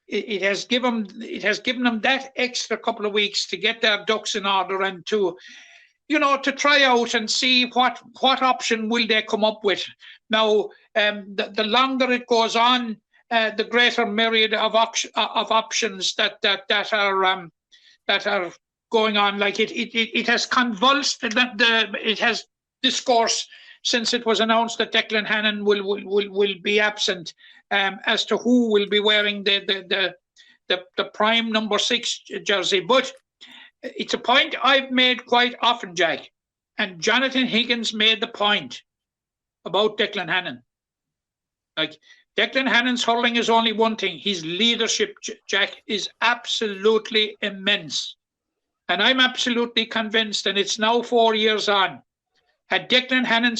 it has given them that extra couple of weeks to get their ducks in order and to try out and see what option will they come up with. Now, the longer it goes on, the greater myriad of options that are going on. Like it has convulsed it has discourse since it was announced that Declan Hannon will be absent, as to who will be wearing the prime number 6 jersey. But it's a point I've made quite often, Jack, and Jonathan Higgins made the point about Declan Hannon. Like, Declan Hannon's hurling is only one thing. His leadership, Jack, is absolutely immense. And I'm absolutely convinced, and it's now 4 years on, had Declan Hannon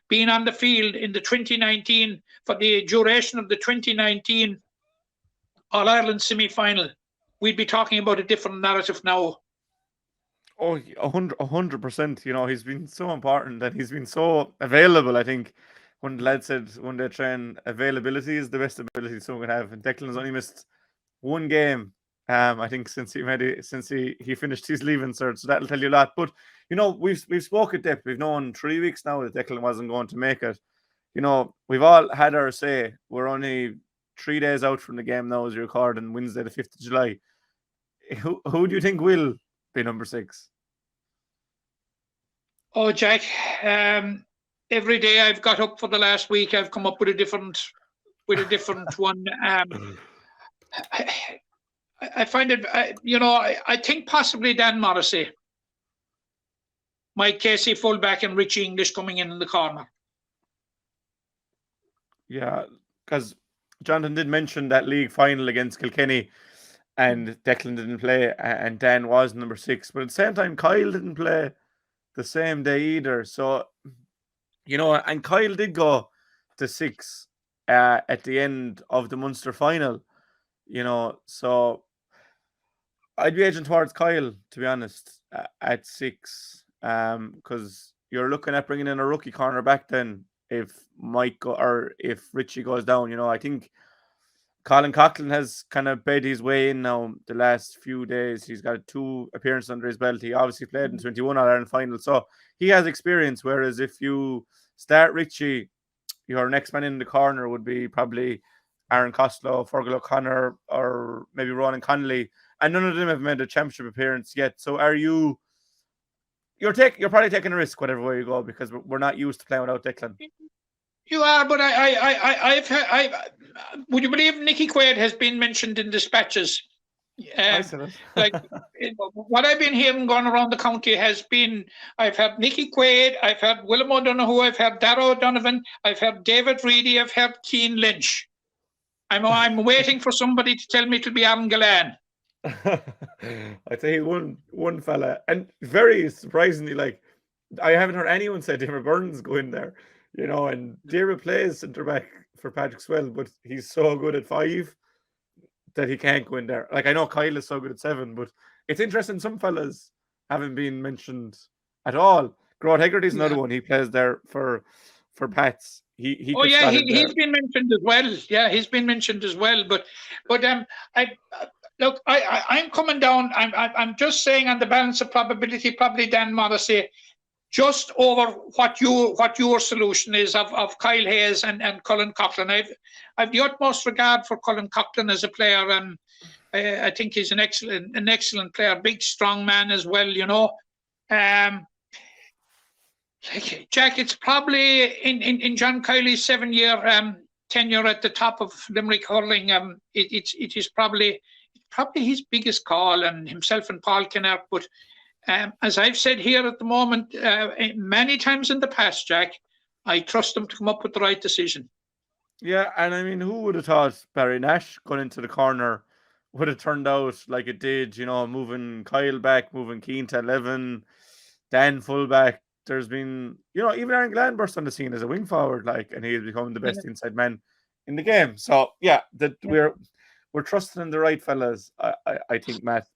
been on the field in the 2019, for the duration of the 2019 All-Ireland semi-final, we'd be talking about a different narrative now. Oh, 100%. He's been so important and he's been so available. I think when the lad said one day train, availability is the best ability someone can have. And Declan has only missed one game, I think, since he finished his leaving cert. So that'll tell you a lot. But we've spoke at depth. We've known 3 weeks now that Declan wasn't going to make it. We've all had our say. We're only 3 days out from the game now as you record on Wednesday, the 5th of July. Who do you think will be number 6? Oh, Jack, every day I've got up for the last week, I've come up with a different one. I find it, I think possibly Dan Morrissey, Mike Casey fullback, and Richie English coming in the corner. Yeah, because Jonathan did mention that league final against Kilkenny, and Declan didn't play, and Dan was number 6. But at the same time, Kyle didn't play the same day either. So, and Kyle did go to 6 at the end of the Munster final. So I'd be edging towards Kyle, to be honest, at 6, because you're looking at bringing in a rookie cornerback then if if Richie goes down. I think Colin Coughlin has kind of bed his way in now the last few days. He's got 2 appearances under his belt. He obviously played in 21 All-Ireland final, so he has experience, whereas if you start Richie, your next man in the corner would be probably Aaron Costello, Fergal O'Connor, or maybe Ronan Connolly, and none of them have made a championship appearance yet. So you're probably taking a risk whatever way you go, because we're not used to playing without Declan. You are, but would you believe Nicky Quaid has been mentioned in dispatches? Like what I've been hearing going around the county has been, I've had Nicky Quaid, I've had Willem O'Donoghue, I've had Darragh O'Donovan, I've had David Reedy, I've had Cian Lynch. I'm waiting for somebody to tell me it'll be Aaron Gillane. I'd say one fella, and very surprisingly, like, I haven't heard anyone say Diarmaid Burns go in there, and Diarmaid plays centre back for Patrick Swell, but he's so good at 5 that he can't go in there. Like, I know Kyle is so good at 7, but it's interesting some fellas haven't been mentioned at all. Grod Hegarty's another one. He plays there for Pats. He's been mentioned as well. Yeah, he's been mentioned as well. But I'm coming down. I'm just saying, on the balance of probability, probably Dan Morrissey, just over what your solution is of Kyle Hayes and Colin Coughlin. I've the utmost regard for Colin Coughlin as a player, and I think he's an excellent player, big strong man as well. Jack, it's probably in John Kiley's 7-year tenure at the top of Limerick hurling. It is probably his biggest call, and himself and Paul Kennard. But as I've said here at the moment, many times in the past, Jack, I trust him to come up with the right decision. Yeah, and I mean, who would have thought Barry Nash going into the corner would have turned out like it did? Moving Kyle back, moving Keane to 11, Dan fullback. There's been, even Aaron Gillane burst on the scene as a wing forward, and he has become the best inside man in the game. So yeah, we're trusting in the right fellas, I think, Matt.